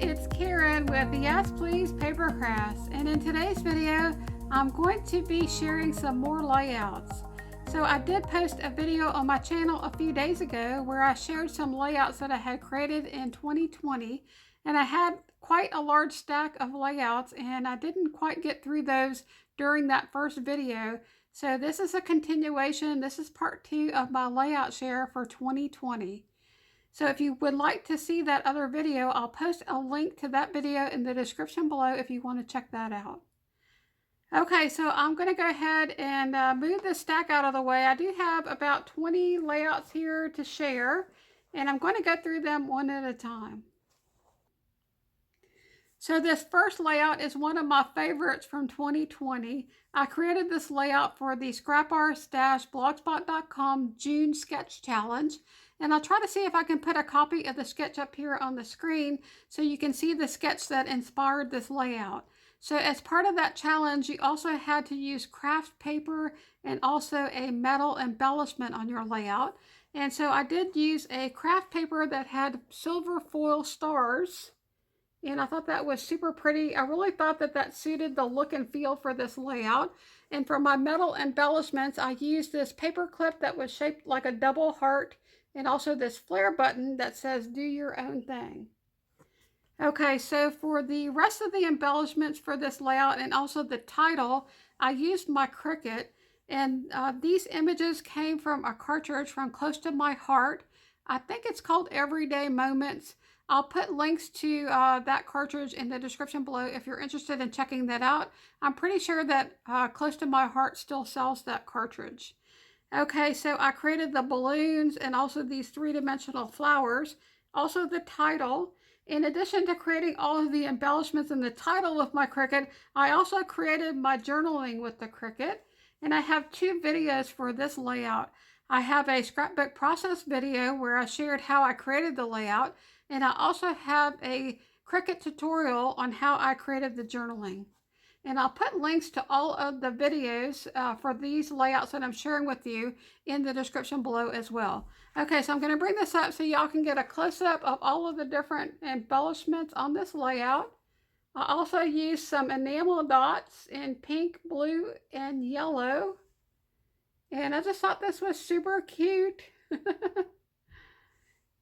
it's Karen with Yes Please PaperCrafts, and in today's video I'm going to be sharing some more layouts. So I did post a video on my channel a few days ago where I shared some layouts that I had created in 2020, and I had quite a large stack of layouts and I didn't quite get through those during that first video. So this is a continuation. This is part 2 of my layout share for 2020. So if you would like to see that other video, I'll post a link to that video in the description below if you want to check that out. Okay, so I'm going to go ahead and move this stack out of the way. I do have about 20 layouts here to share, and I'm going to go through them one at a time. So this first layout is one of my favorites from 2020. I created this layout for the _blogspot.com June Sketch Challenge. And I'll try to see if I can put a copy of the sketch up here on the screen so you can see the sketch that inspired this layout. So as part of that challenge, you also had to use craft paper and also a metal embellishment on your layout. And so I did use a craft paper that had silver foil stars. And I thought that was super pretty. I really thought that that suited the look and feel for this layout. And for my metal embellishments, I used this paper clip that was shaped like a double heart, and also this flare button that says do your own thing. Okay, so for the rest of the embellishments for this layout and also the title, I used my Cricut, and these images came from a cartridge from Close to My Heart. I think it's called Everyday Moments. I'll put links to that cartridge in the description below if you're interested in checking that out. I'm pretty sure that Close to My Heart still sells that cartridge. Okay, so I created the balloons and also these three-dimensional flowers, also the title. In addition to creating all of the embellishments and the title with my Cricut, I also created my journaling with the Cricut, and I have 2 videos for this layout. I have a scrapbook process video where I shared how I created the layout, and I also have a Cricut tutorial on how I created the journaling. And I'll put links to all of the videos for these layouts that I'm sharing with you in the description below as well. Okay, so I'm going to bring this up so y'all can get a close-up of all of the different embellishments on this layout. I also used some enamel dots in pink, blue, and yellow. And I just thought this was super cute.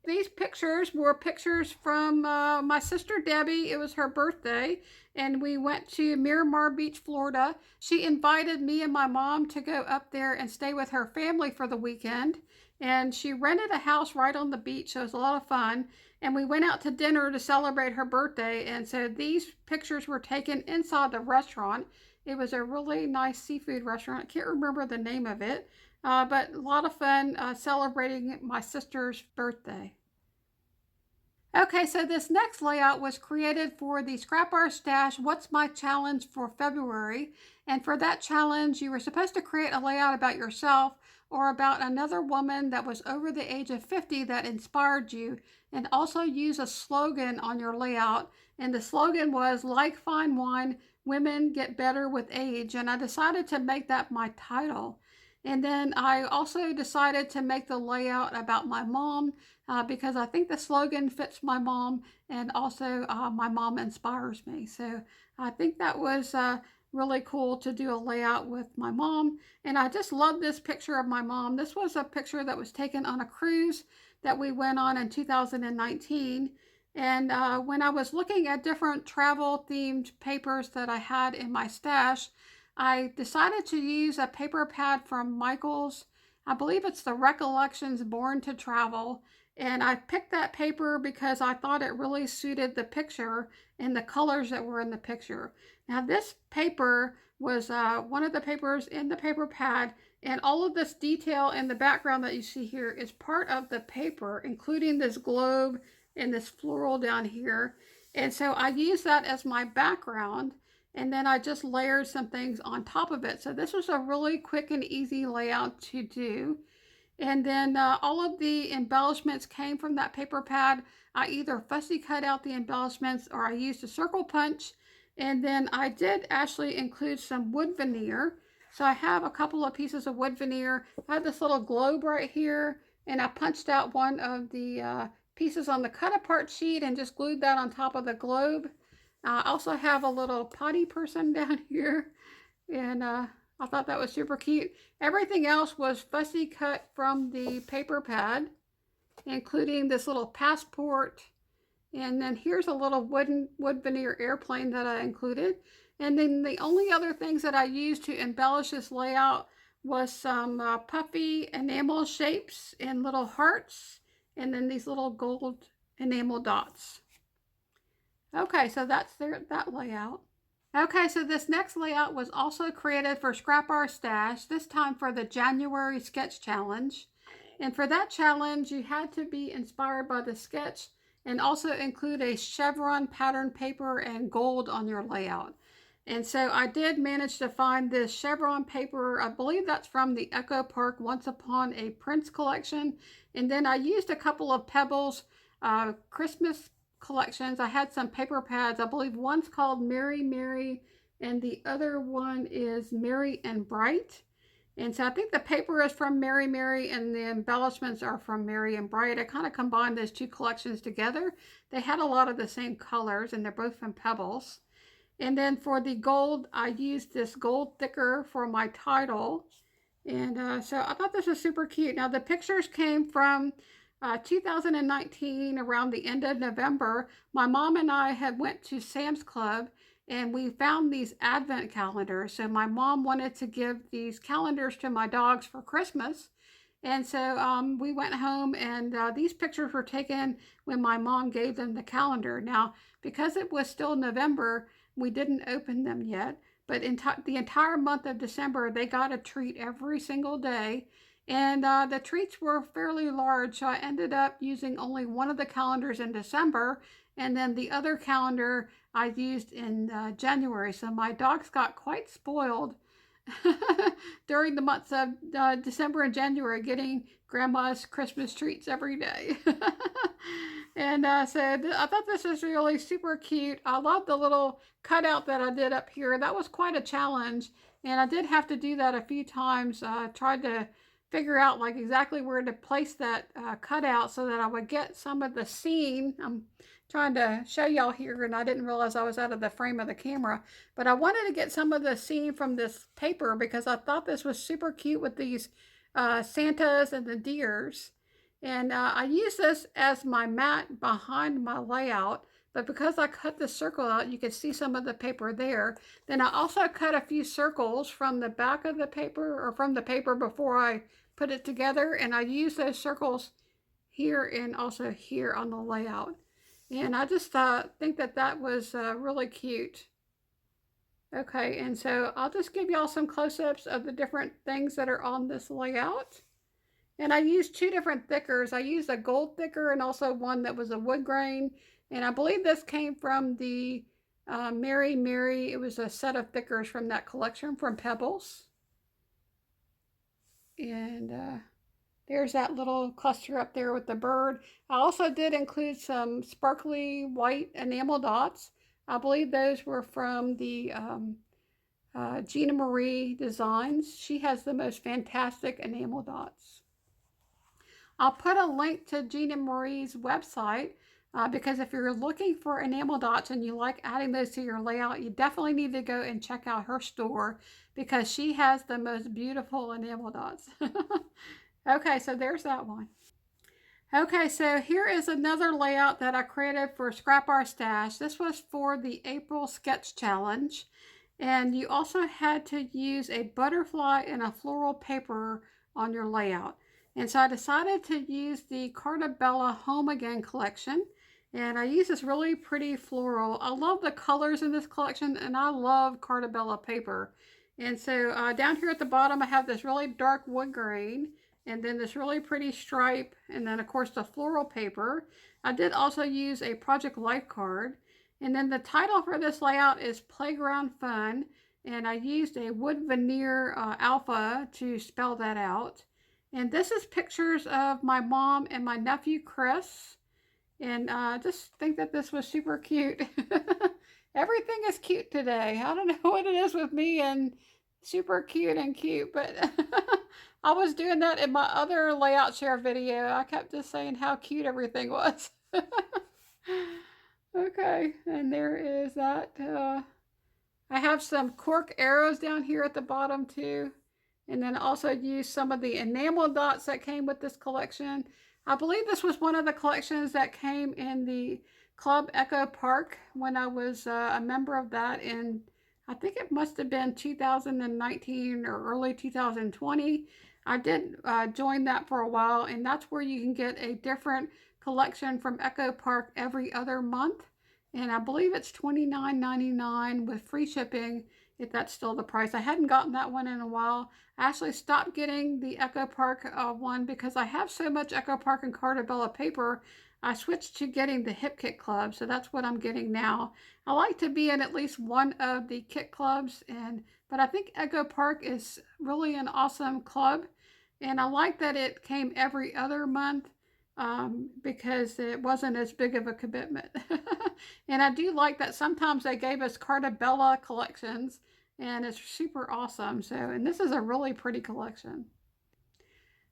These pictures were pictures from my sister Debbie. It was her birthday, and we went to Miramar Beach, Florida. She invited me and my mom to go up there and stay with her family for the weekend. And she rented a house right on the beach, so it was a lot of fun. And we went out to dinner to celebrate her birthday. And so these pictures were taken inside the restaurant. It was a really nice seafood restaurant. I can't remember the name of it, but a lot of fun celebrating my sister's birthday. Okay, so this next layout was created for the 𝗃𝗄𝗃 What's My Challenge for February. And for that challenge, you were supposed to create a layout about yourself or about another woman that was over the age of 50 that inspired you, and also use a slogan on your layout. And the slogan was, like fine wine, women get better with age. And I decided to make that my title. And then I also decided to make the layout about my mom because I think the slogan fits my mom, and also my mom inspires me. So I think that was really cool to do a layout with my mom. And I just love this picture of my mom. This was a picture that was taken on a cruise that we went on in 2019. And when I was looking at different travel themed papers that I had in my stash, I decided to use a paper pad from Michaels. I believe it's the Recollections Born to Travel. And I picked that paper because I thought it really suited the picture and the colors that were in the picture. Now this paper was one of the papers in the paper pad, and all of this detail in the background that you see here is part of the paper, including this globe and this floral down here. And so I used that as my background, and then I just layered some things on top of it. So this was a really quick and easy layout to do. And then all of the embellishments came from that paper pad. I either fussy cut out the embellishments or I used a circle punch. And then I did actually include some wood veneer. So I have a couple of pieces of wood veneer. I have this little globe right here, and I punched out one of the pieces on the cut apart sheet and just glued that on top of the globe. I also have a little potty person down here, and I thought that was super cute. Everything else was fussy cut from the paper pad, including this little passport. And then here's a little wood veneer airplane that I included. And then the only other things that I used to embellish this layout was some puffy enamel shapes and little hearts, and then these little gold enamel dots. Okay, so that's that layout. Okay, so this next layout was also created for Scrap Our Stash, this time for the January Sketch Challenge. And for that challenge, you had to be inspired by the sketch and also include a chevron pattern paper and gold on your layout. And so I did manage to find this chevron paper. I believe that's from the Echo Park Once Upon a Prince collection. And then I used a couple of Pebbles Christmas collections. I had some paper pads. I believe one's called Merry Merry and the other one is Merry and Bright. And so I think the paper is from Merry Merry and the embellishments are from Merry and Bright. I kind of combined those two collections together. They had a lot of the same colors and they're both from Pebbles. And then for the gold, I used this gold thicker for my title. And so I thought this was super cute. Now the pictures came from 2019, around the end of November. My mom and I had went to Sam's Club and we found these advent calendars. So my mom wanted to give these calendars to my dogs for Christmas. And so we went home and these pictures were taken when my mom gave them the calendar. Now, because it was still November, we didn't open them yet, but the entire month of December, they got a treat every single day. And the treats were fairly large, so I ended up using only one of the calendars in December, and then the other calendar I used in January. So my dogs got quite spoiled during the months of December and January, getting grandma's Christmas treats every day. And so I thought this was really super cute. I love the little cutout that I did up here. That was quite a challenge, and I did have to do that a few times. I tried to figure out like exactly where to place that cutout so that I would get some of the scene. I'm trying to show y'all here, and I didn't realize I was out of the frame of the camera, but I wanted to get some of the scene from this paper because I thought this was super cute with these Santas and the deers. And I use this as my mat behind my layout, but because I cut the circle out, you can see some of the paper there. Then I also cut a few circles from the back of the paper, or from the paper before I put it together, and I use those circles here and also here on the layout. And I just think that that was really cute. Okay, and so I'll just give y'all some close-ups of the different things that are on this layout. And I used two different thickers. I used a gold thicker and also one that was a wood grain. And I believe this came from the Merry Merry. It was a set of thickers from that collection from Pebbles. And there's that little cluster up there with the bird. I also did include some sparkly white enamel dots. I believe those were from the Gina Marie Designs. She has the most fantastic enamel dots. I'll put a link to Gina Marie's website because if you're looking for enamel dots and you like adding those to your layout, you definitely need to go and check out her store because she has the most beautiful enamel dots. Okay, so there's that one. Okay, so here is another layout that I created for Scrap Our Stash. This was for the April Sketch Challenge. And you also had to use a butterfly and a floral paper on your layout. And so I decided to use the 𝗃𝗏𝗄𝗏 Home Again collection. And I use this really pretty floral. I love the colors in this collection, and I love 𝗃𝗏𝗄𝗏 paper. And so down here at the bottom, I have this really dark wood grain, and then this really pretty stripe, and then of course the floral paper. I did also use a Project Life card. And then the title for this layout is Playground Fun. And I used a wood veneer alpha to spell that out. And this is pictures of my mom and my nephew, Chris. And I just think that this was super cute. Everything is cute today. I don't know what it is with me and super cute and cute, but I was doing that in my other layout share video. I kept just saying how cute everything was. Okay, and there is that. I have some cork arrows down here at the bottom too. And then also used some of the enamel dots that came with this collection. I believe this was one of the collections that came in the Club Echo Park when I was a member of that in, I think it must have been 2019 or early 2020. I did join that for a while, and that's where you can get a different collection from Echo Park every other month. And I believe it's $29.99 with free shipping, if that's still the price. I hadn't gotten that one in a while. I actually stopped getting the Echo Park one because I have so much Echo Park and 𝗃𝗏𝗄𝗏 paper. I switched to getting the Hip Kit Club, so that's what I'm getting now. I like to be in at least one of the kit clubs, but I think Echo Park is really an awesome club, and I like that it came every other month. Because it wasn't as big of a commitment. And I do like that sometimes they gave us 𝗃𝗏𝗄𝗏 collections, and it's super awesome. So, and this is a really pretty collection.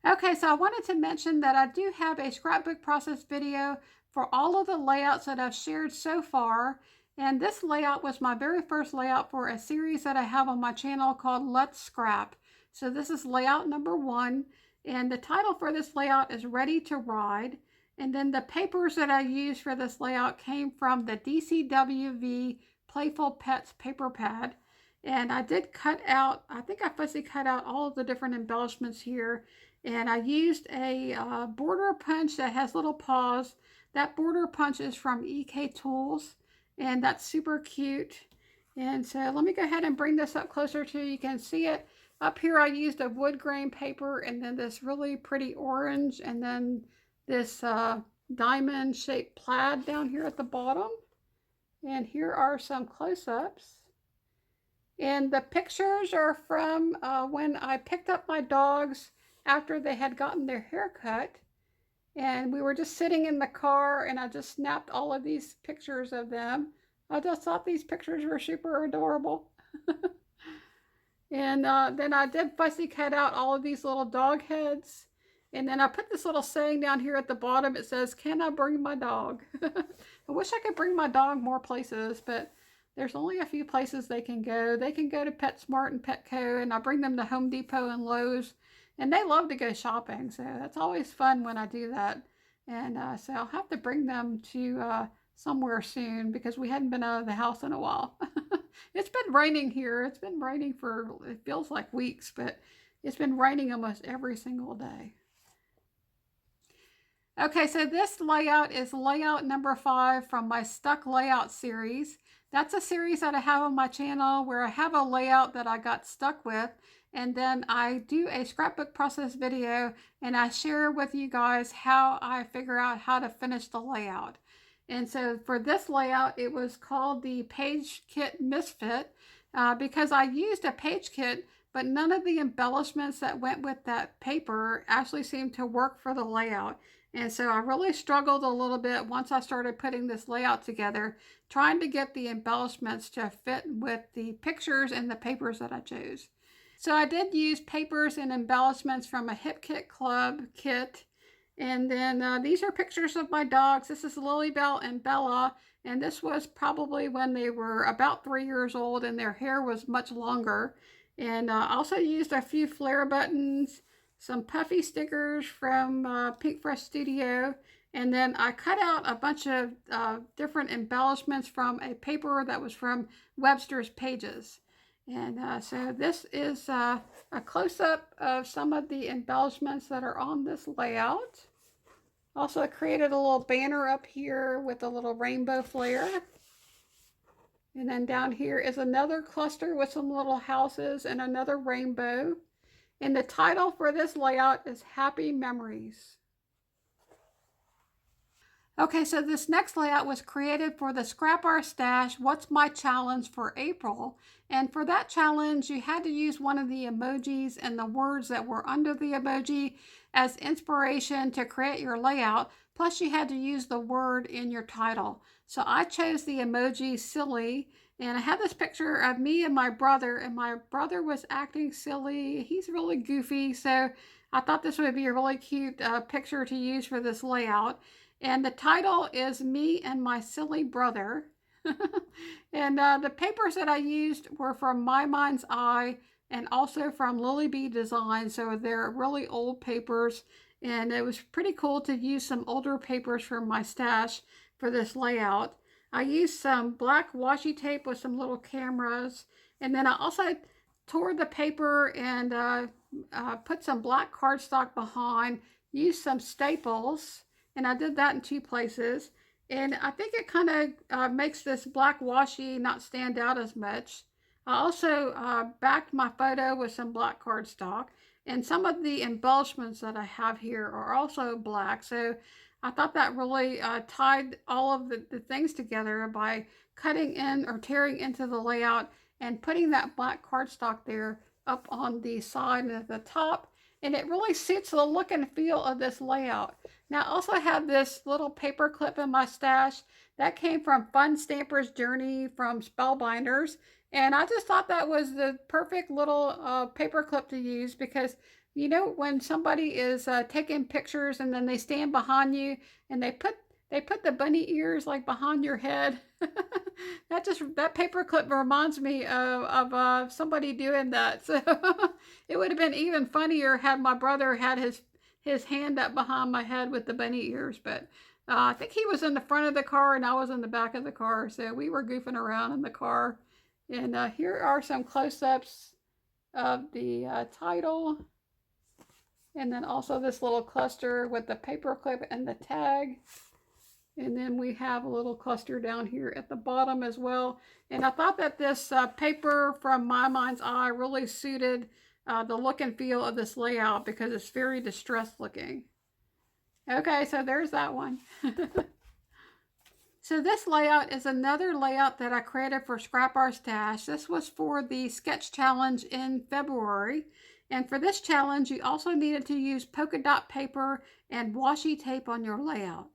Okay, so I wanted to mention that I do have a scrapbook process video for all of the layouts that I've shared so far. And this layout was my very first layout for a series that I have on my channel called Let's Scrap. So this is layout number 1. And the title for this layout is Ready to Ride. And then the papers that I used for this layout came from the 𝗍𝗶𝗍𝗍 Playful Pets paper pad. And I did cut out, I think I fussy cut out all of the different embellishments here. And I used a border punch that has little paws. That border punch is from EK Tools, and that's super cute. And so let me go ahead and bring this up closer so you can see it. Up here I used a wood grain paper, and then this really pretty orange, and then this diamond shaped plaid down here at the bottom. And here are some close-ups. And the pictures are from when I picked up my dogs after they had gotten their hair cut. And we were just sitting in the car, and I just snapped all of these pictures of them. I just thought these pictures were super adorable. And then I did fussy cut out all of these little dog heads. And then I put this little saying down here at the bottom. It says, "Can I bring my dog?" I wish I could bring my dog more places, but there's only a few places they can go. They can go to PetSmart and Petco, and I bring them to Home Depot and Lowe's. And they love to go shopping, so that's always fun when I do that. And so I'll have to bring them to somewhere soon because we hadn't been out of the house in a while. It's been raining here. It's been raining for, it feels like weeks, but it's been raining almost every single day. Okay, so this layout is layout number 5 from my Stuck Layout series. That's a series that I have on my channel where I have a layout that I got stuck with, and then I do a scrapbook process video, and I share with you guys how I figure out how to finish the layout. And so for this layout, it was called the Page Kit Misfit because I used a page kit, but none of the embellishments that went with that paper actually seemed to work for the layout. And so I really struggled a little bit once I started putting this layout together, trying to get the embellishments to fit with the pictures and the papers that I chose. So I did use papers and embellishments from a Hip Kit Club kit. And then these are pictures of my dogs. This is LilyBelle and Bella. And this was probably when they were about 3 years old and their hair was much longer. And I also used a few flare buttons, some puffy stickers from Pinkfresh Studio. And then I cut out a bunch of different embellishments from a paper that was from Webster's Pages. And so this is a close-up of some of the embellishments that are on this layout. Also, I created a little banner up here with a little rainbow flare. And then down here is another cluster with some little houses and another rainbow. And the title for this layout is Happy Memories. Okay, so this next layout was created for the Scrap Our Stash What's My Challenge for April. And for that challenge, you had to use one of the emojis and the words that were under the emoji as inspiration to create your layout. Plus, you had to use the word in your title. So I chose the emoji silly. And I had this picture of me and my brother was acting silly. He's really goofy, so I thought this would be a really cute picture to use for this layout. And the title is Me and My Silly Brother. And the papers that I used were from 𝗵𝗵𝗿𝗂 and also from LilyBelle Design. So they're really old papers. And it was pretty cool to use some older papers from my stash for this layout. I used some black washi tape with some little cameras. And then I also tore the paper and put some black cardstock behind, used some staples, and I did that in 2 places. And I think it kind of makes this black washi not stand out as much. I also backed my photo with some black cardstock, and some of the embellishments that I have here are also black. So I thought that really tied all of the things together by cutting in or tearing into the layout and putting that black cardstock there up on the side and at the top. And it really suits the look and feel of this layout. Now I also have this little paper clip in my stash that came from Fun Stamper's Journey from Spellbinders. And I just thought that was the perfect little paper clip to use, because you know when somebody is taking pictures and then they stand behind you and they put the bunny ears like behind your head. That paper clip reminds me of somebody doing that. So it would have been even funnier had my brother had his hand up behind my head with the bunny ears. But I think he was in the front of the car and I was in the back of the car. So we were goofing around in the car. And here are some close-ups of the title. And then also this little cluster with the paper clip and the tag. And then we have a little cluster down here at the bottom as well. And I thought that this paper from 𝗵𝗵𝗿𝗂 really suited the look and feel of this layout because it's very distressed looking. Okay, so there's that one. So this layout is another layout that I created for Scrap Our Stash. This was for the sketch challenge in February. And for this challenge, you also needed to use polka dot paper and washi tape on your layout.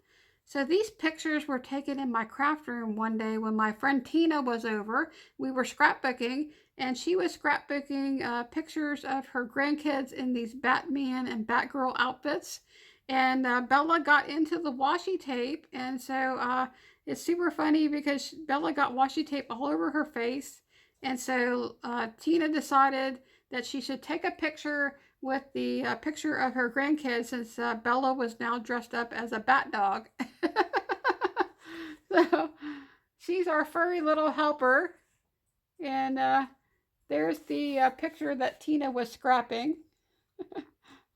So these pictures were taken in my craft room one day when my friend Tina was over. We were scrapbooking, and she was scrapbooking pictures of her grandkids in these Batman and Batgirl outfits. And Bella got into the washi tape, and so it's super funny because Bella got washi tape all over her face. And so Tina decided that she should take a picture with the picture of her grandkids, since Bella was now dressed up as a bat dog. So she's our furry little helper. And there's the picture that Tina was scrapping.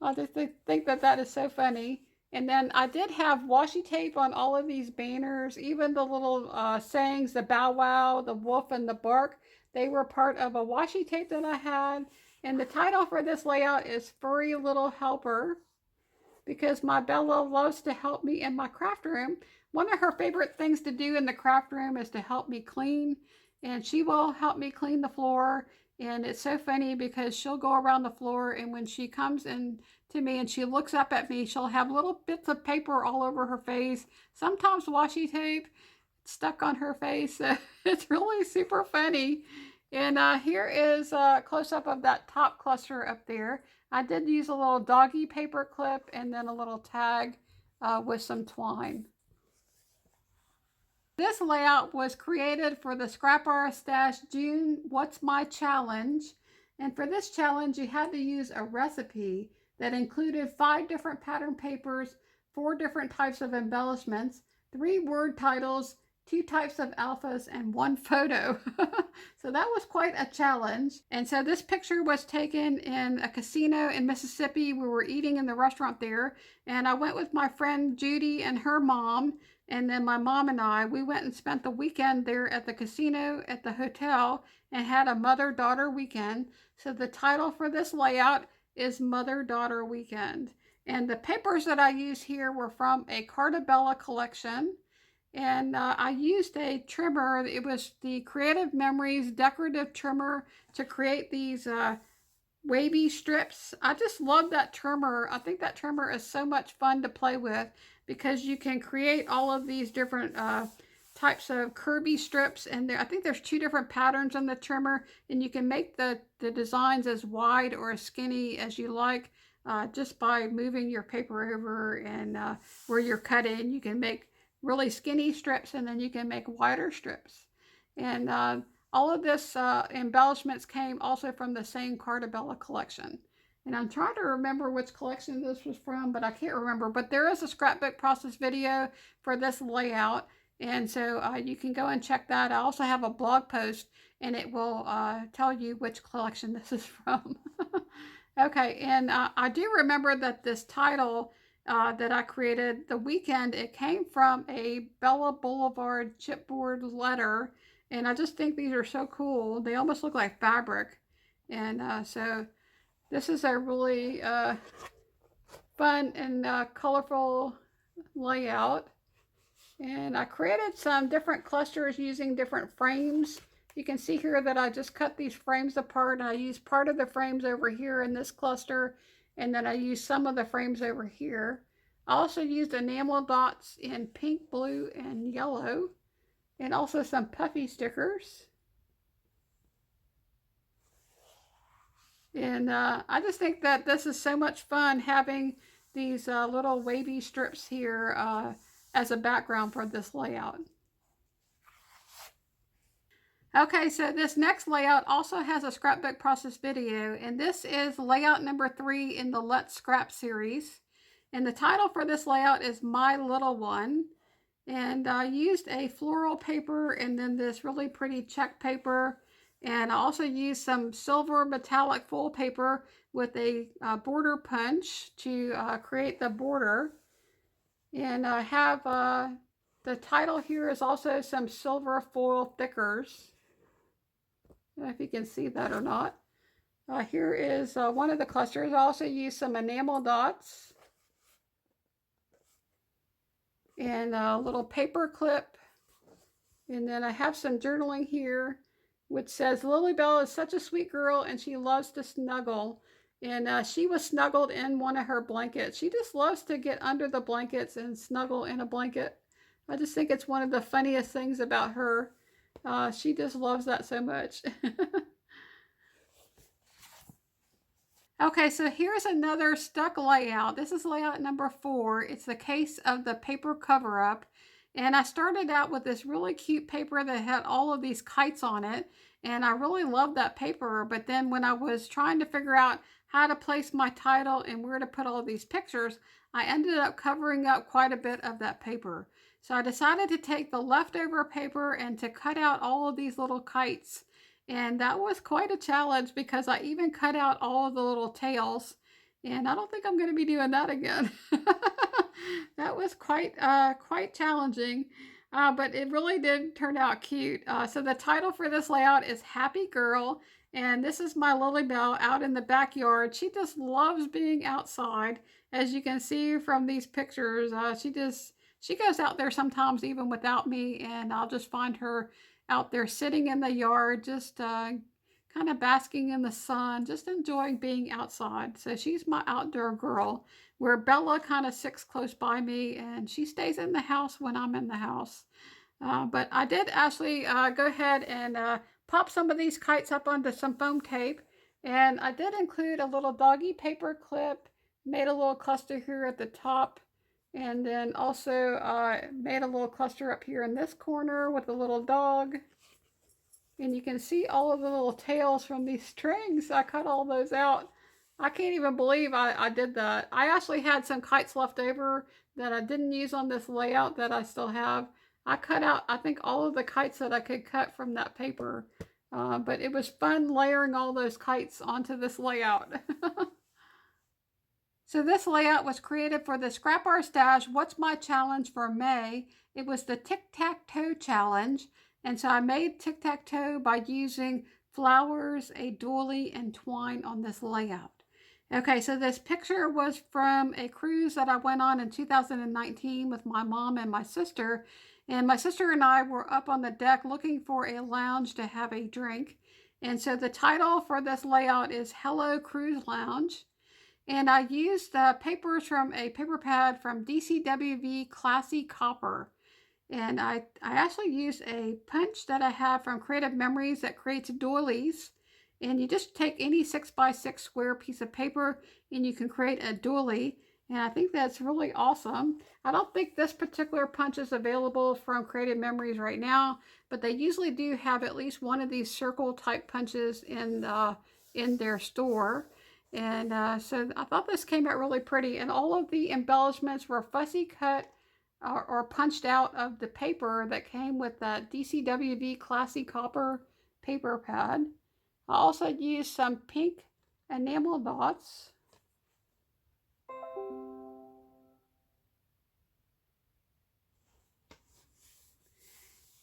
I just think that that is so funny. And then I did have washi tape on all of these banners, even the little sayings, the bow wow, the wolf, and the bark. They were part of a washi tape that I had. And the title for this layout is Furry Little Helper, because my Bella loves to help me in my craft room. One of her favorite things to do in the craft room is to help me clean, and she will help me clean the floor. And it's so funny because she'll go around the floor, and when she comes in to me and she looks up at me, she'll have little bits of paper all over her face, sometimes washi tape stuck on her face. It's really super funny. And here is a close-up of that top cluster up there. I did use a little doggy paper clip and then a little tag with some twine. This layout was created for the Scrap Our Stash June What's My Challenge. And for this challenge, you had to use a recipe that included 5 different pattern papers, 4 different types of embellishments, 3 word titles, 2 types of alphas, and 1 photo. So that was quite a challenge. And so this picture was taken in a casino in Mississippi. We were eating in the restaurant there, and I went with my friend Judy and her mom, and then my mom and I, we went and spent the weekend there at the casino at the hotel and had a mother-daughter weekend. So the title for this layout is Mother-Daughter Weekend. And the papers that I used here were from a 𝗃𝗏𝗄 collection. And I used a trimmer. It was the Creative Memories decorative trimmer to create these wavy strips. I just love that trimmer. I think that trimmer is so much fun to play with because you can create all of these different types of curvy strips. And I think there's 2 different patterns on the trimmer, and you can make the designs as wide or as skinny as you like. just by moving your paper over and where you're cutting. You can make really skinny strips, and then you can make wider strips. And all of this embellishments came also from the same 𝗃𝗏𝗍𝗃 collection. And I'm trying to remember which collection this was from, but I can't remember. But there is a scrapbook process video for this layout. And so you can go and check that. I also have a blog post, and it will tell you which collection this is from. Okay, and I do remember that this title that I created, The Weekend, it came from a 𝗵𝗶𝗍𝗄 chipboard letter. And I just think these are so cool. They almost look like fabric. And so this is a really fun and colorful layout. And I created some different clusters using different frames. You can see here that I just cut these frames apart, and I used part of the frames over here in this cluster, and then I used some of the frames over here. I also used enamel dots in pink, blue, and yellow, and also some puffy stickers. And I just think that this is so much fun, having these little wavy strips here as a background for this layout. Okay, so this next layout also has a scrapbook process video, and this is layout number 3 in the Let's Scrap series. And the title for this layout is My Little One. And I used a floral paper and then this really pretty check paper. And I also used some silver metallic foil paper with a border punch to create the border. And I have the title here is also some silver foil thickers. I don't know if you can see that or not. Here is one of the clusters. I also used some enamel dots and a little paper clip. And then I have some journaling here, which says, LilyBelle is such a sweet girl and she loves to snuggle. And she was snuggled in one of her blankets. She just loves to get under the blankets and snuggle in a blanket. I just think it's one of the funniest things about her. She just loves that so much. Okay, so here's another stuck layout. This is layout number 4. It's the case of the paper cover-up. And I started out with this really cute paper that had all of these kites on it. And I really loved that paper. But then when I was trying to figure out how to place my title and where to put all these pictures, I ended up covering up quite a bit of that paper. So I decided to take the leftover paper and to cut out all of these little kites. And that was quite a challenge because I even cut out all of the little tails. And I don't think I'm going to be doing that again. That was quite challenging. But it really did turn out cute. So the title for this layout is Happy Girl. And this is my LilyBelle out in the backyard. She just loves being outside. As you can see from these pictures, she goes out there sometimes even without me, and I'll just find her out there sitting in the yard, just kind of basking in the sun, just enjoying being outside. So she's my outdoor girl, where Bella kind of sits close by me, and she stays in the house when I'm in the house. But I did actually go ahead and pop some of these kites up onto some foam tape, and I did include a little doggy paper clip, made a little cluster here at the top. And then also made a little cluster up here in this corner with a little dog. And you can see all of the little tails from these strings. I cut all those out. I can't even believe I did that. I actually had some kites left over that I didn't use on this layout that I still have. I cut out, I think, all of the kites that I could cut from that paper. But it was fun layering all those kites onto this layout. So this layout was created for the Scrap Art Stash What's My Challenge for May. It was the tic-tac-toe challenge. And so I made tic-tac-toe by using flowers, a doily, and twine on this layout. Okay, so this picture was from a cruise that I went on in 2019 with my mom and my sister. And my sister and I were up on the deck looking for a lounge to have a drink. And so the title for this layout is Hello Cruise Lounge. And I used papers from a paper pad from 𝗍𝗵𝗵𝗿𝗀𝗀 Copper. And I actually used a punch that I have from Creative Memories that creates doilies. And you just take any 6x6 square piece of paper and you can create a doily. And I think that's really awesome. I don't think this particular punch is available from Creative Memories right now, but they usually do have at least one of these circle type punches in their store. And so I thought this came out really pretty, and all of the embellishments were fussy cut or punched out of the paper that came with that DCWV Classy Copper paper pad. I also used some pink enamel dots.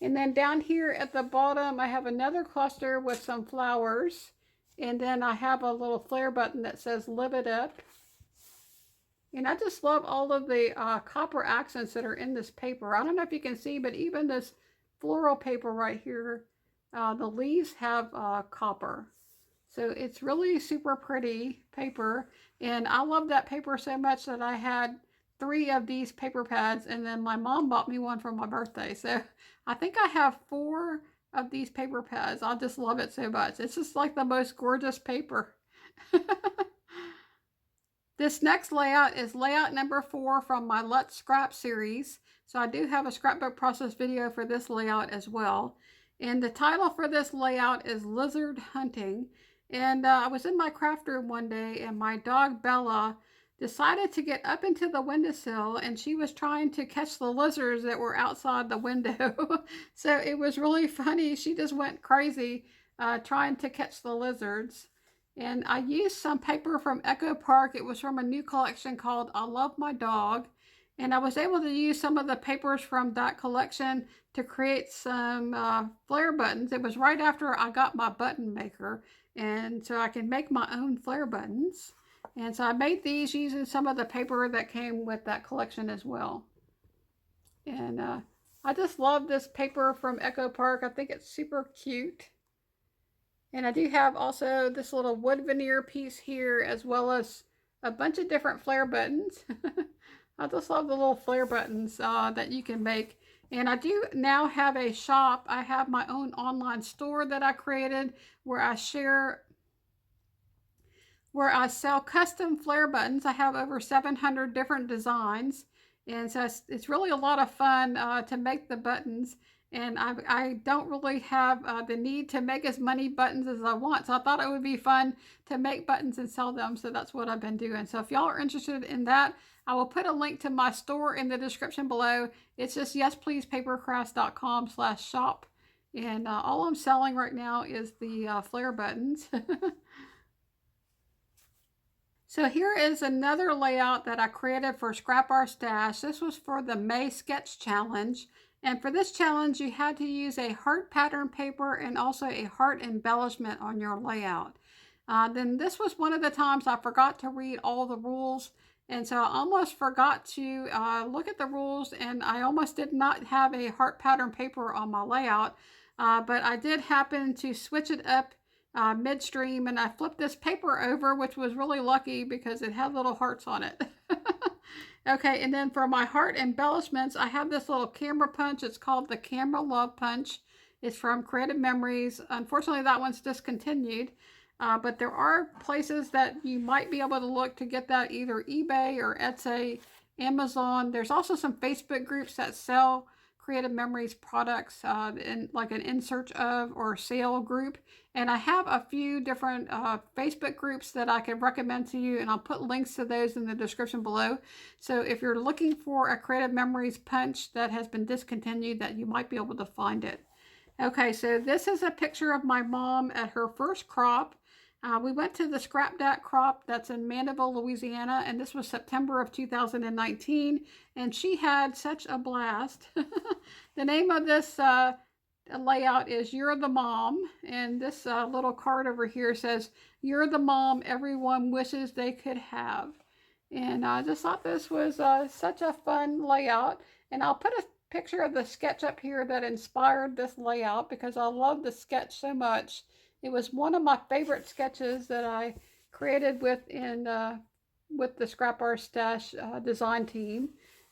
And then down here at the bottom, I have another cluster with some flowers. And then I have a little flare button that says "Live It Up." And I just love all of the copper accents that are in this paper. I don't know if you can see, but even this floral paper right here, the leaves have copper. So it's really super pretty paper. And I love that paper so much that I had 3 of these paper pads, and then my mom bought me one for my birthday. So I think I have 4 of these paper pads. I just love it so much. It's just like the most gorgeous paper. This next layout is layout number 4 from my Let's Scrap series. So I do have a scrapbook process video for this layout as well. And the title for this layout is Lizard Hunting. And I was in my craft room one day, and my dog Bella decided to get up into the windowsill, and she was trying to catch the lizards that were outside the window. So it was really funny. She just went crazy trying to catch the lizards. And I used some paper from Echo Park. It was from a new collection called I Love My Dog. And I was able to use some of the papers from that collection to create some flare buttons. It was right after I got my button maker, and so I can make my own flare buttons. And so I made these using some of the paper that came with that collection as well. And I just love this paper from Echo Park. I think it's super cute. And I do have also this little wood veneer piece here, as well as a bunch of different flare buttons. I just love the little flare buttons that you can make. And I do now have a shop. I have my own online store that I created where I sell custom flare buttons. I have over 700 different designs. And so it's really a lot of fun to make the buttons. And I don't really have the need to make as many buttons as I want. So I thought it would be fun to make buttons and sell them. So that's what I've been doing. So if y'all are interested in that, I will put a link to my store in the description below. It's just yespleasepapercrafts.com/shop. And all I'm selling right now is the flare buttons. So here is another layout that I created for Scrap Our Stash. This was for the May Sketch Challenge. And for this challenge, you had to use a heart pattern paper and also a heart embellishment on your layout. Then this was one of the times I forgot to read all the rules. And so I almost forgot to look at the rules, and I almost did not have a heart pattern paper on my layout. But I did happen to switch it up midstream, and I flipped this paper over, which was really lucky because it had little hearts on it. Okay, and then for my heart embellishments, I have this little camera punch. It's called the 𝗪𝗆𝗏. It's from Creative Memories. Unfortunately, that one's discontinued, but there are places that you might be able to look to get that, either eBay or Etsy, Amazon. There's also some Facebook groups that sell Creative Memories products, in like an In Search Of or sale group. And I have a few different Facebook groups that I can recommend to you, and I'll put links to those in the description below. So if you're looking for a Creative Memories punch that has been discontinued, that you might be able to find it. Okay, so this is a picture of my mom at her first crop. We went to the ScrapDat crop that's in Mandeville, Louisiana, and this was September of 2019, and she had such a blast. The name of this layout is You're the Mom, and this little card over here says, You're the mom everyone wishes they could have. And I just thought this was such a fun layout, and I'll put a picture of the sketch up here that inspired this layout because I love the sketch so much. It was one of my favorite sketches that I created with the Scrap Our Stash design team.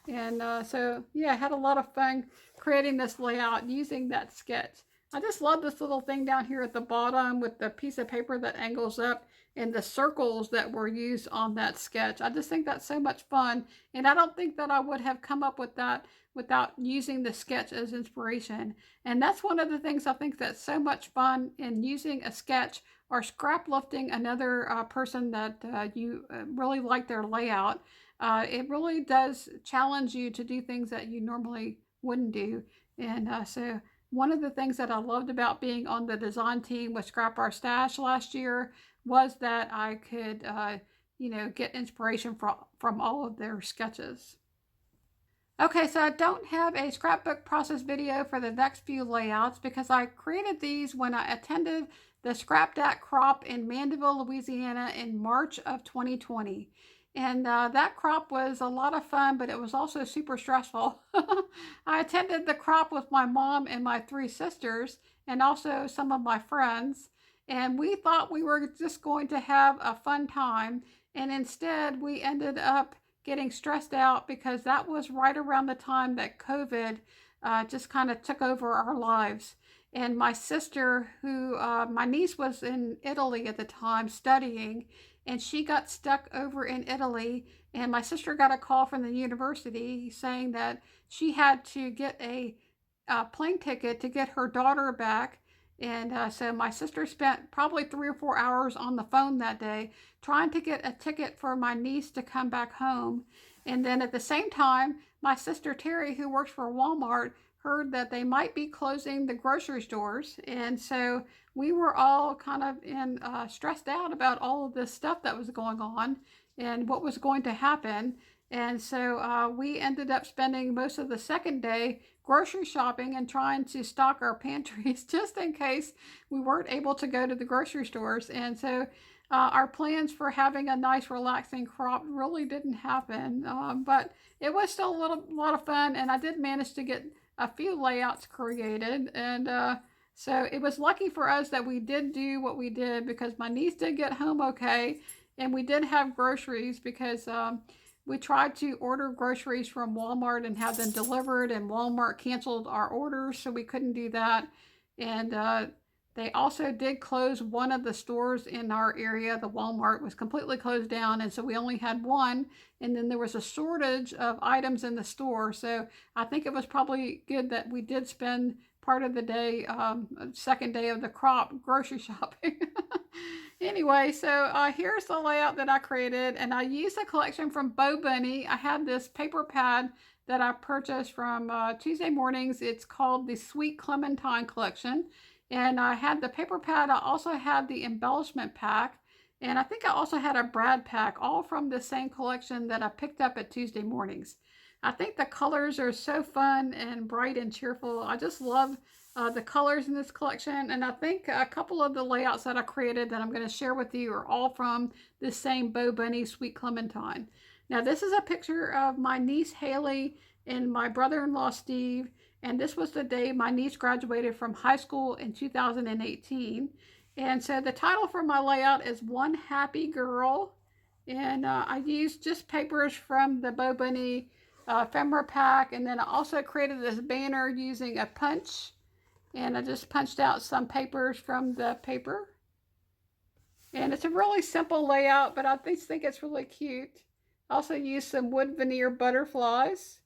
And so, yeah, I had a lot of fun creating this layout using that sketch. I just love this little thing down here at the bottom with the piece of paper that angles up and the circles that were used on that sketch. I just think that's so much fun, and I don't think that I would have come up with that without using the sketch as inspiration. And that's one of the things I think that's so much fun in using a sketch or scrap lifting another person that you really like their layout. It really does challenge you to do things that you normally wouldn't do. And so one of the things that I loved about being on the design team with Scrap Our Stash last year was that I could, get inspiration from all of their sketches. Okay, so I don't have a scrapbook process video for the next few layouts because I created these when I attended the ScrapDat crop in Mandeville, Louisiana in March of 2020. And that crop was a lot of fun, but it was also super stressful. I attended the crop with my mom and my 3 sisters and also some of my friends. And we thought we were just going to have a fun time. And instead, we ended up getting stressed out because that was right around the time that COVID just kind of took over our lives. And my sister, my niece was in Italy at the time studying, and she got stuck over in Italy, and my sister got a call from the university saying that she had to get a plane ticket to get her daughter back. And so my sister spent probably 3 or 4 hours on the phone that day trying to get a ticket for my niece to come back home. And then at the same time, my sister Terry, who works for Walmart, heard that they might be closing the grocery stores. And so we were all kind of stressed out about all of this stuff that was going on and what was going to happen. And so we ended up spending most of the second day grocery shopping and trying to stock our pantries just in case we weren't able to go to the grocery stores. And so our plans for having a nice relaxing crop really didn't happen, but it was still a lot of fun, and I did manage to get a few layouts created. And so it was lucky for us that we did do what we did because my niece did get home okay, and we did have groceries because we tried to order groceries from Walmart and have them delivered, and Walmart canceled our orders, so we couldn't do that. And they also did close one of the stores in our area. The Walmart was completely closed down, and so we only had one, and then there was a shortage of items in the store. So I think it was probably good that we did spend part of the day, second day of the crop, grocery shopping. Anyway, so here's the layout that I created, and I used a collection from 𝗏𝗏. I had this paper pad that I purchased from Tuesday Mornings. It's called the Sweet Clementine collection. And I had the paper pad. I also had the embellishment pack. And I think I also had a brad pack, all from the same collection that I picked up at Tuesday Mornings. I think the colors are so fun and bright and cheerful. I just love the colors in this collection. And I think a couple of the layouts that I created that I'm going to share with you are all from this same 𝗏𝗏 Sweet Clementine. Now, this is a picture of my niece Haley and my brother-in-law Steve. And this was the day my niece graduated from high school in 2018. And so the title for my layout is One Happy Girl. And I used just papers from the 𝗏𝗏 ephemera pack. And then I also created this banner using a punch. And I just punched out some papers from the paper. And it's a really simple layout, but I just think it's really cute. I also used some wood veneer butterflies.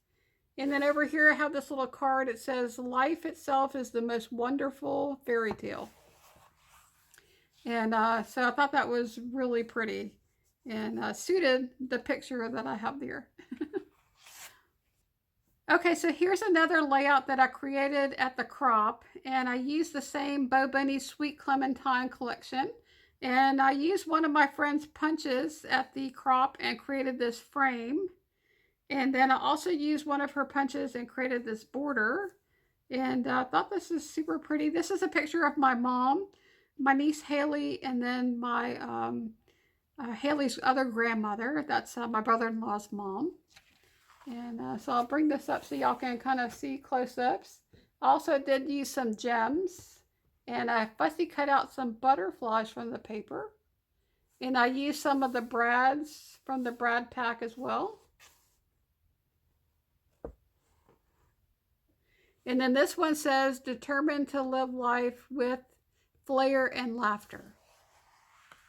And then over here I have this little card. It says, "Life itself is the most wonderful fairy tale." And so I thought that was really pretty and suited the picture that I have there. Okay, so here's another layout that I created at the crop. And I used the same 𝗏𝗏 Sweet Clementine collection. And I used one of my friend's punches at the crop and created this frame. And then I also used one of her punches and created this border. And I thought this is super pretty. This is a picture of my mom, my niece Haley, and then my Haley's other grandmother. That's my brother-in-law's mom. And so I'll bring this up so y'all can kind of see close-ups. I also did use some gems. And I fussy cut out some butterflies from the paper. And I used some of the brads from the brad pack as well. And then this one says, determined to live life with flair and laughter.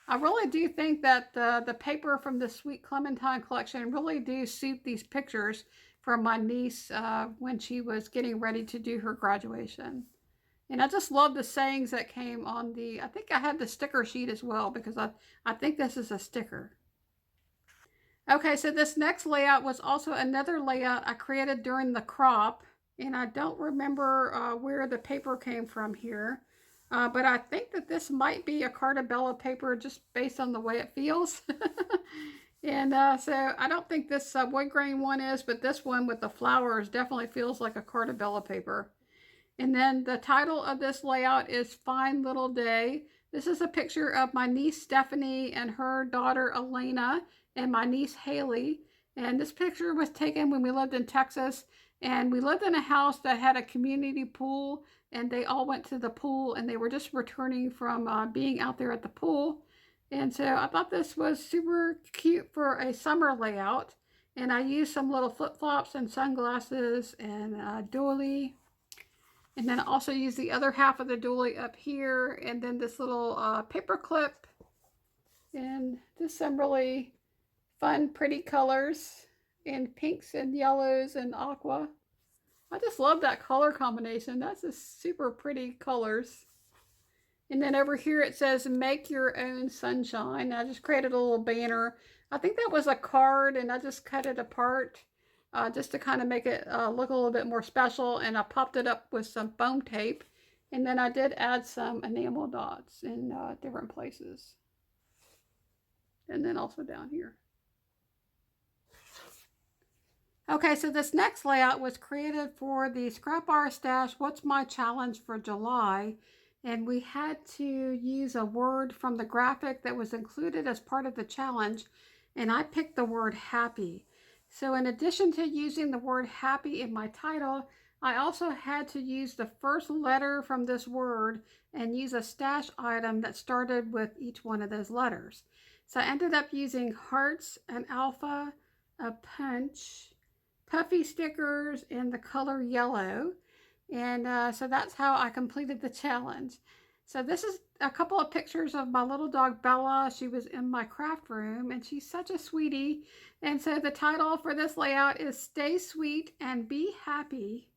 I really do think that the paper from the Sweet Clementine collection really do suit these pictures for my niece when she was getting ready to do her graduation. And I just love the sayings that came on the, I think I had the sticker sheet as well, because I think this is a sticker. Okay, so this next layout was also another layout I created during the crop. And I don't remember where the paper came from here. But I think that this might be a 𝗃𝗏𝗃𝗀𝗃 paper just based on the way it feels. And so I don't think this wood grain one is, but this one with the flowers definitely feels like a 𝗃𝗏𝗃𝗀𝗃 paper. And then the title of this layout is Fine Little Day. This is a picture of my niece Stephanie and her daughter Elena and my niece Haley. And this picture was taken when we lived in Texas. And we lived in a house that had a community pool, and they all went to the pool, and they were just returning from being out there at the pool. And so I thought this was super cute for a summer layout. And I used some little flip-flops and sunglasses and doily. And then I also used the other half of the doily up here, and then this little paper clip. And just some really fun, pretty colors. And pinks and yellows and aqua. I just love that color combination. That's just super pretty colors. And then over here it says, make your own sunshine. I just created a little banner. I think that was a card, and I just cut it apart just to kind of make it look a little bit more special. And I popped it up with some foam tape. And then I did add some enamel dots in different places. And then also down here. Okay, so this next layout was created for the Scrap Bar Stash What's My Challenge for July. And we had to use a word from the graphic that was included as part of the challenge. And I picked the word happy. So in addition to using the word happy in my title, I also had to use the first letter from this word and use a stash item that started with each one of those letters. So I ended up using hearts, an alpha, a punch, puffy stickers in the color yellow. And so that's how I completed the challenge. So this is a couple of pictures of my little dog Bella. She was in my craft room, and she's such a sweetie. And so the title for this layout is Stay Sweet and Be Happy.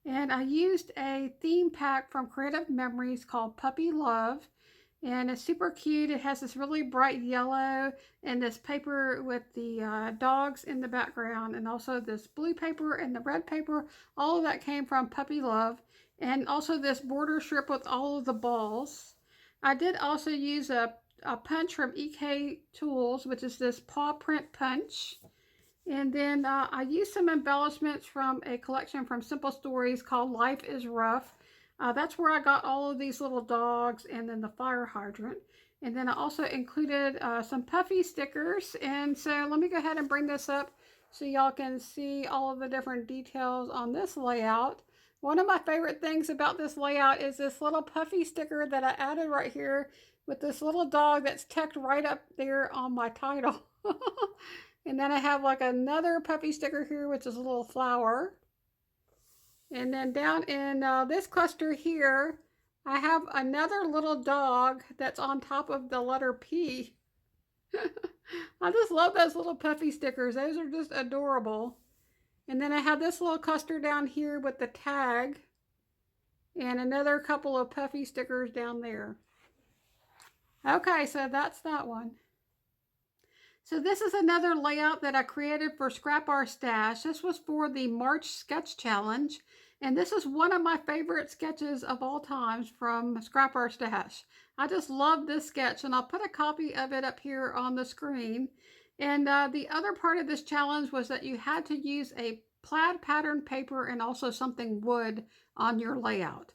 And I used a theme pack from Creative Memories called Puppy Love. And it's super cute. It has this really bright yellow and this paper with the dogs in the background, and also this blue paper and the red paper. All of that came from Puppy Love. And also this border strip with all of the balls. I did also use a punch from EK Tools, which is this paw print punch. And then I used some embellishments from a collection from Simple Stories called Life is Rough. That's where I got all of these little dogs and then the fire hydrant. And then I also included some puffy stickers. And so let me go ahead and bring this up so y'all can see all of the different details on this layout. One of my favorite things about this layout is this little puffy sticker that I added right here with this little dog that's tucked right up there on my title. And then I have like another puffy sticker here, which is a little flower. And then down in this cluster here, I have another little dog that's on top of the letter P. I just love those little puffy stickers. Those are just adorable. And then I have this little cluster down here with the tag and another couple of puffy stickers down there. Okay, so that's that one. So this is another layout that I created for Scrap Bar Stash. This was for the March Sketch Challenge. And this is one of my favorite sketches of all times from Scrap Bar Stash. I just love this sketch, and I'll put a copy of it up here on the screen. And the other part of this challenge was that you had to use a plaid pattern paper and also something wood on your layout.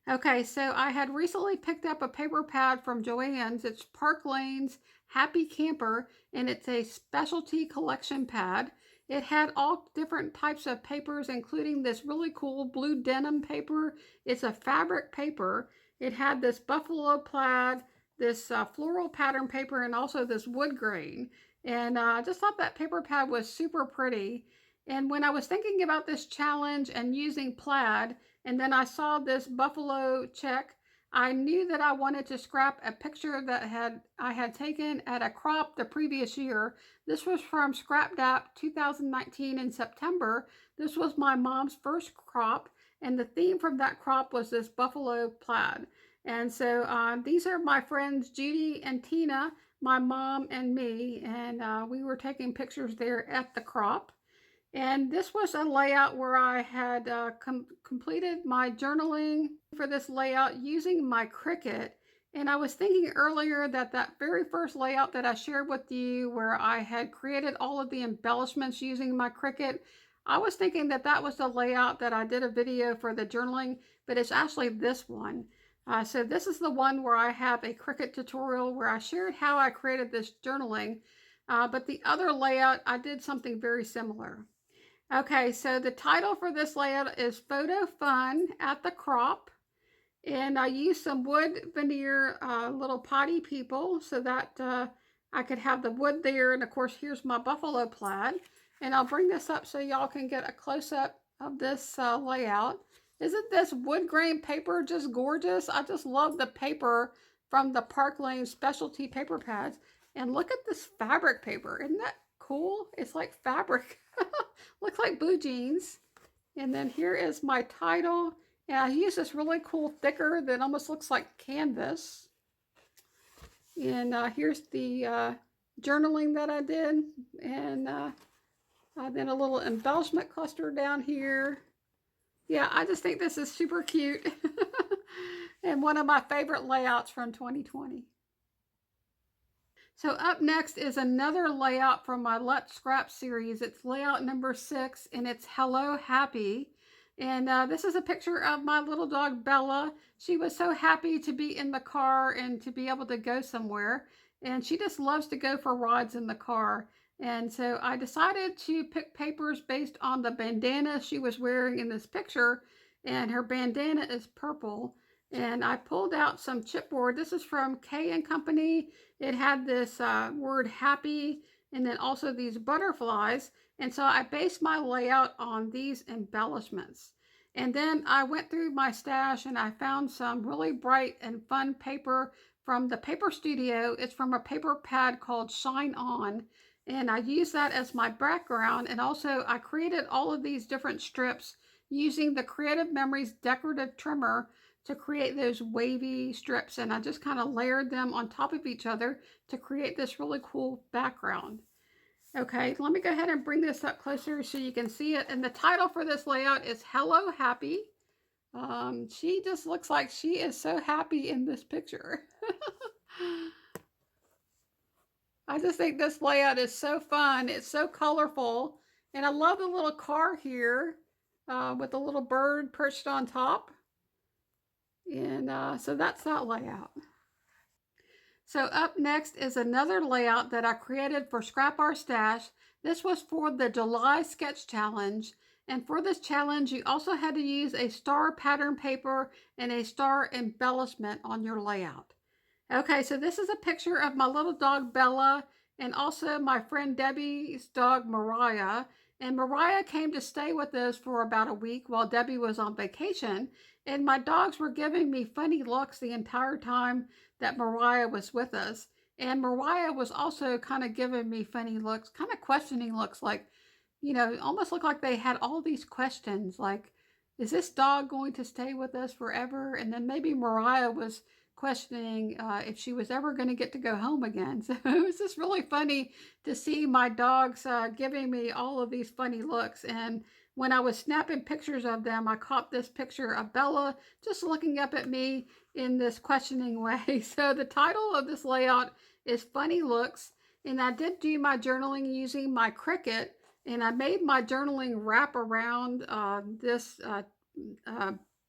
Okay, so I had recently picked up a paper pad from Joann's. It's Park Lane's Happy Camper, and it's a specialty collection pad. It had all different types of papers, including this really cool blue denim paper. It's a fabric paper. It had this buffalo plaid, this floral pattern paper, and also this wood grain. And I just thought that paper pad was super pretty. And when I was thinking about this challenge and using plaid, And then I saw this buffalo check. I knew that I wanted to scrap a picture that I had taken at a crop the previous year. This was from ScrapDat 2019 in September. This was my mom's first crop, and the theme from that crop was this buffalo plaid. And so these are my friends Judy and Tina, my mom and me, and we were taking pictures there at the crop. And this was a layout where I had completed my journaling for this layout using my Cricut. And I was thinking earlier that that very first layout that I shared with you, where I had created all of the embellishments using my Cricut, I was thinking that that was the layout that I did a video for the journaling, but it's actually this one. So this is the one where I have a Cricut tutorial where I shared how I created this journaling, but the other layout, I did something very similar. Okay, so the title for this layout is Photo Fun at the Crop, and I used some wood veneer little potty people so that I could have the wood there, and of course here's my buffalo plaid, and I'll bring this up so y'all can get a close-up of this layout. Isn't this wood grain paper just gorgeous? I just love the paper from the Park Lane specialty paper pads, and look at this fabric paper. Isn't that cool? It's like fabric. Looks like blue jeans. And then here is my title. And I use this really cool thicker that almost looks like canvas. And here's the journaling that I did. And then a little embellishment cluster down here. Yeah, I just think this is super cute. And one of my favorite layouts from 2020. So up next is another layout from my Let's Scrap series. It's layout number 6, and it's Hello Happy. And this is a picture of my little dog, Bella. She was so happy to be in the car and to be able to go somewhere. And she just loves to go for rides in the car. And so I decided to pick papers based on the bandana she was wearing in this picture. And her bandana is purple. And I pulled out some chipboard. This is from 𝗂&Co. It had this word happy and then also these butterflies. And so I based my layout on these embellishments. And then I went through my stash and I found some really bright and fun paper from the Paper Studio. It's from a paper pad called Shine On. And I used that as my background. And also I created all of these different strips using the Creative Memories decorative trimmer to create those wavy strips, and I just kind of layered them on top of each other to create this really cool background. Okay, let me go ahead and bring this up closer so you can see it. And the title for this layout is Hello Happy. She just looks like she is so happy in this picture. I just think this layout is so fun. It's so colorful, and I love the little car here with the little bird perched on top. And so that's that layout. So up next is another layout that I created for Scrap Our Stash. This was for the July Sketch Challenge. And for this challenge, you also had to use a star pattern paper and a star embellishment on your layout. Okay, so this is a picture of my little dog Bella and also my friend Debbie's dog Mariah. And Mariah came to stay with us for about a week while Debbie was on vacation. And my dogs were giving me funny looks the entire time that Mariah was with us. And Mariah was also kind of giving me funny looks, kind of questioning looks, like, you know, almost looked like they had all these questions, like, is this dog going to stay with us forever? And then maybe Mariah was questioning if she was ever going to get to go home again. So it was just really funny to see my dogs giving me all of these funny looks. And when I was snapping pictures of them, I caught this picture of Bella just looking up at me in this questioning way. So the title of this layout is Funny Looks. And I did do my journaling using my Cricut. And I made my journaling wrap around this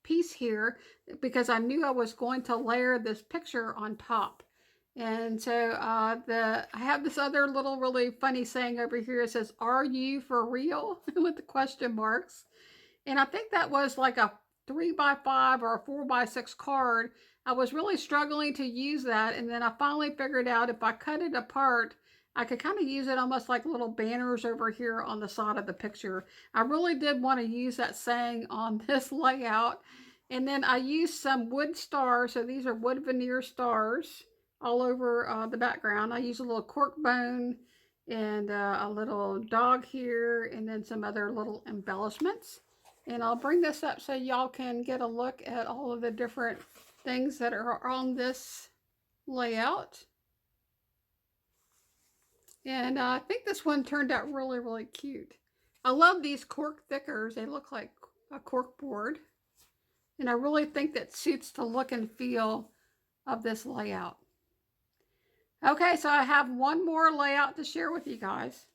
piece here because I knew I was going to layer this picture on top. And so I have this other little really funny saying over here. It says, "Are you for real?" with the question marks. And I think that was like a 3x5 or a 4x6 card. I was really struggling to use that. And then I finally figured out if I cut it apart, I could kind of use it almost like little banners over here on the side of the picture. I really did want to use that saying on this layout. And then I used some wood stars. So these are wood veneer stars all over the background. I used a little cork bone and a little dog here, and then some other little embellishments. And I'll bring this up so y'all can get a look at all of the different things that are on this layout. And I think this one turned out really, really cute. I love these cork thickers. They look like a cork board. And I really think that suits the look and feel of this layout. Okay, so I have one more layout to share with you guys.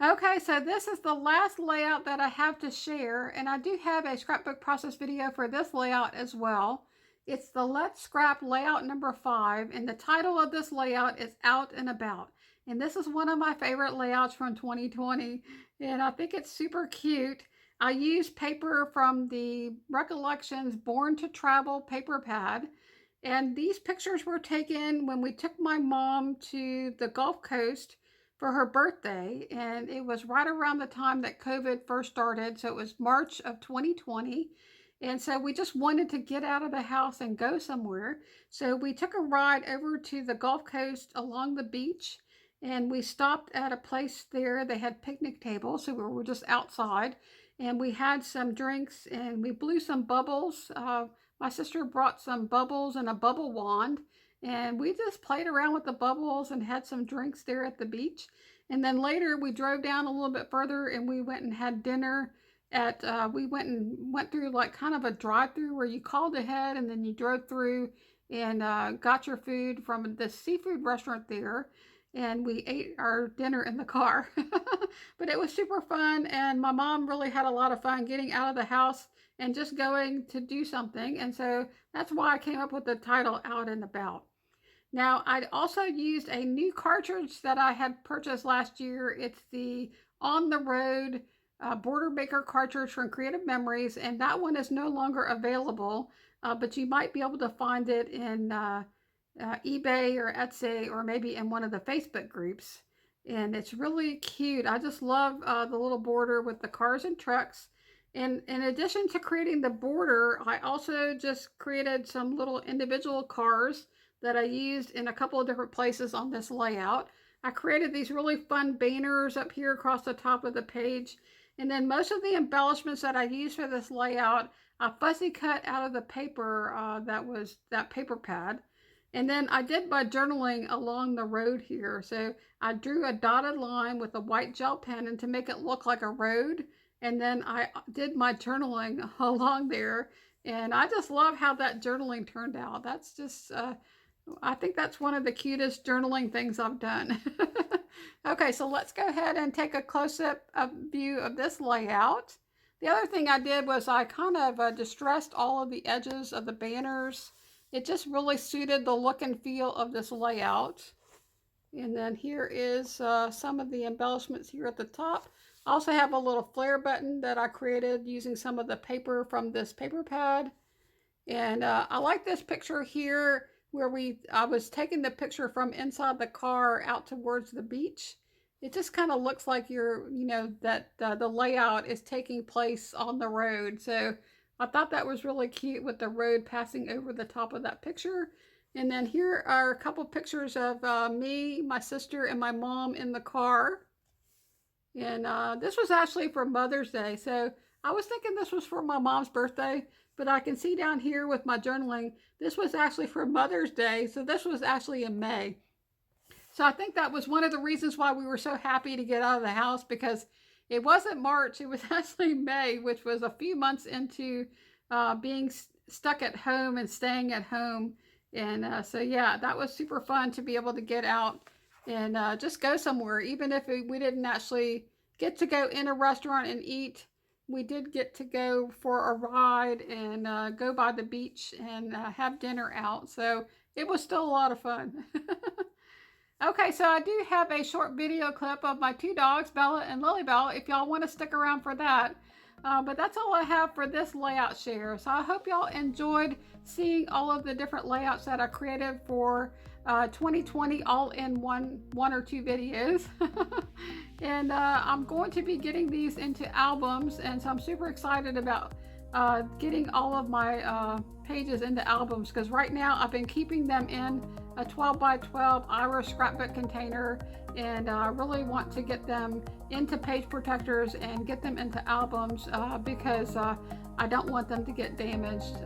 Okay, so this is the last layout that I have to share, and I do have a scrapbook process video for this layout as well. It's the Let's Scrap layout number 5, and the title of this layout is Out and About. And this is one of my favorite layouts from 2020, and I think it's super cute. I used paper from the Recollections Born to Travel paper pad, and these pictures were taken when we took my mom to the Gulf Coast for her birthday, and it was right around the time that COVID first started, so it was March of 2020, and so we just wanted to get out of the house and go somewhere. So we took a ride over to the Gulf Coast along the beach, and we stopped at a place there. They had picnic tables, so we were just outside, and we had some drinks, and we blew some bubbles. My sister brought some bubbles and a bubble wand, and we just played around with the bubbles and had some drinks there at the beach. And then later we drove down a little bit further and we went and had dinner at, we went through like kind of a drive-through where you called ahead and then you drove through and got your food from the seafood restaurant there. And we ate our dinner in the car. But it was super fun, and my mom really had a lot of fun getting out of the house and just going to do something. And so that's why I came up with the title Out and About. Now, I also used a new cartridge that I had purchased last year. It's the On the Road Border Maker cartridge from Creative Memories, and that one is no longer available, but you might be able to find it in eBay or Etsy, or maybe in one of the Facebook groups. And it's really cute. I just love the little border with the cars and trucks. And in addition to creating the border, I also just created some little individual cars that I used in a couple of different places on this layout. I created these really fun banners up here across the top of the page. And then most of the embellishments that I used for this layout, I fussy cut out of the paper that paper pad. And then I did my journaling along the road here. So I drew a dotted line with a white gel pen and to make it look like a road. And then I did my journaling along there. And I just love how that journaling turned out. That's just, I think that's one of the cutest journaling things I've done. Okay, so let's go ahead and take a close-up view of this layout. The other thing I did was I kind of distressed all of the edges of the banners. It just really suited the look and feel of this layout. And then here is some of the embellishments here at the top. I also have a little flare button that I created using some of the paper from this paper pad. And I like this picture here where I was taking the picture from inside the car out towards the beach. It just kind of looks like that the layout is taking place on the road. So I thought that was really cute with the road passing over the top of that picture. And then here are a couple pictures of me, my sister, and my mom in the car. And this was actually for Mother's Day. So I was thinking this was for my mom's birthday, but I can see down here with my journaling, this was actually for Mother's Day. So this was actually in May. So I think that was one of the reasons why we were so happy to get out of the house, because it wasn't March, it was actually May, which was a few months into being stuck at home and staying at home. And so yeah, that was super fun to be able to get out and just go somewhere. Even if we didn't actually get to go in a restaurant and eat, we did get to go for a ride and go by the beach and have dinner out. So it was still a lot of fun. Okay, so I do have a short video clip of my two dogs, Bella and LilyBelle, if y'all want to stick around for that. But that's all I have for this layout share. So I hope y'all enjoyed seeing all of the different layouts that I created for 2020 all in one or two videos. And I'm going to be getting these into albums, and so I'm super excited about getting all of my pages into albums, because right now I've been keeping them in a 12 by 12 Irish scrapbook container, and I really want to get them into page protectors and get them into albums because I don't want them to get damaged.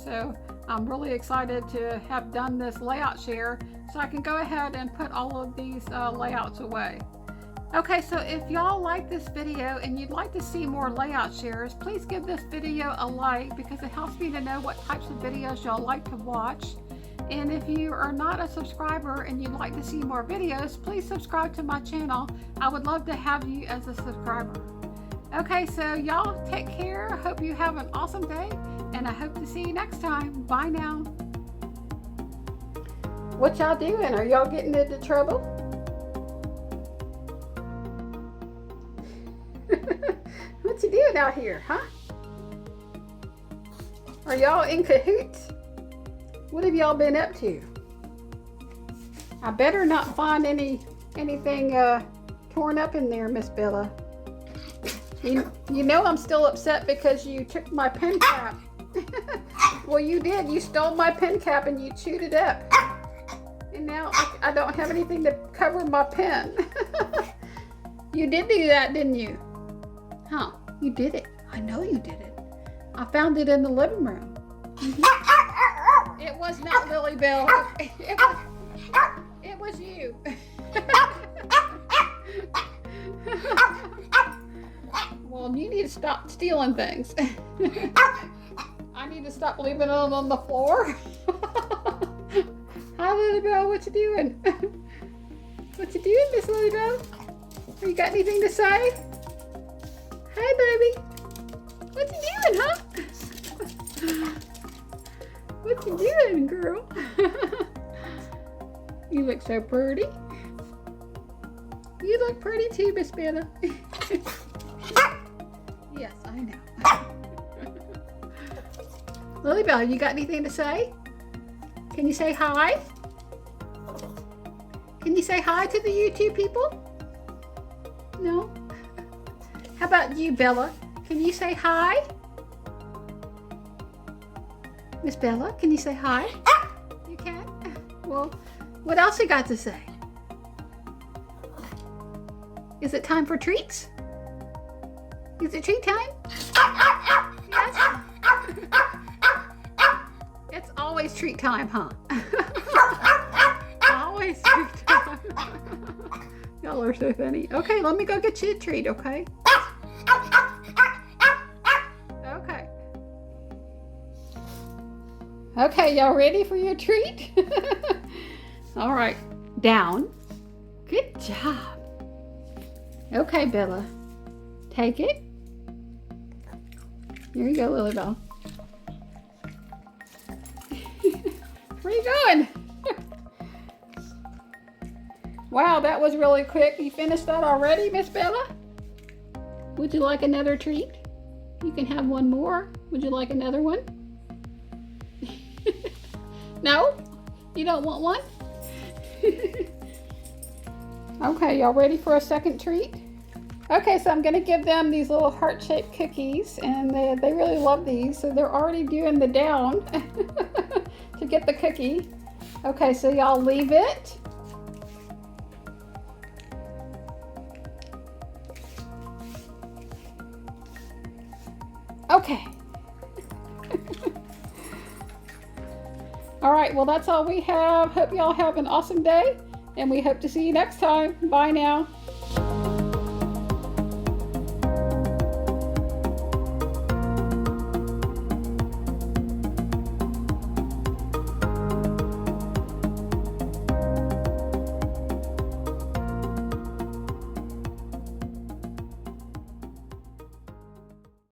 So I'm really excited to have done this layout share so I can go ahead and put all of these layouts away. Okay, so if y'all like this video and you'd like to see more layout shares, please give this video a like, because it helps me to know what types of videos y'all like to watch. And if you are not a subscriber and you'd like to see more videos, please subscribe to my channel. I would love to have you as a subscriber. Okay, so y'all take care. Hope you have an awesome day, and I hope to see you next time. Bye now. What y'all doing? Are y'all getting into trouble? What you doing out here, huh? Are y'all in cahoots? What have y'all been up to? I better not find anything torn up in there, Miss Bella. You know I'm still upset because you took my pen cap. Well, you did. You stole my pen cap and you chewed it up. And now I don't have anything to cover my pen. You did do that, didn't you? Huh, you did it. I know you did it. I found it in the living room. Mm-hmm. It was not LilyBelle. It was you. Well, you need to stop stealing things. I need to stop leaving them on the floor. Hi, LilyBelle. What you doing? What you doing, Miss LilyBelle? You got anything to say? Hey, baby. What you doing, huh? What you doing, girl? You look so pretty. You look pretty too, Miss Bella. Yes, I know. LilyBelle, you got anything to say? Can you say hi? Can you say hi to the YouTube people? No? How about you, Bella? Can you say hi? Miss Bella, can you say hi? You can? Well, what else you got to say? Is it time for treats? Is it treat time? Yes? It's always treat time, huh? Always treat time. Y'all are so funny. Okay, let me go get you a treat, okay? Okay. Okay, y'all ready for your treat? All right, down. Good job. Okay, Bella. Take it. Here you go, LilyBelle. Where you going? Wow, that was really quick. You finished that already, Miss Bella? Would you like another treat? You can have one more. Would you like another one? No? You don't want one? Okay, y'all ready for a second treat? Okay, so I'm going to give them these little heart-shaped cookies, and they really love these, so they're already doing the down to get the cookie. Okay, so y'all leave it. Okay. All right, well, that's all we have. Hope y'all have an awesome day, and we hope to see you next time. Bye now.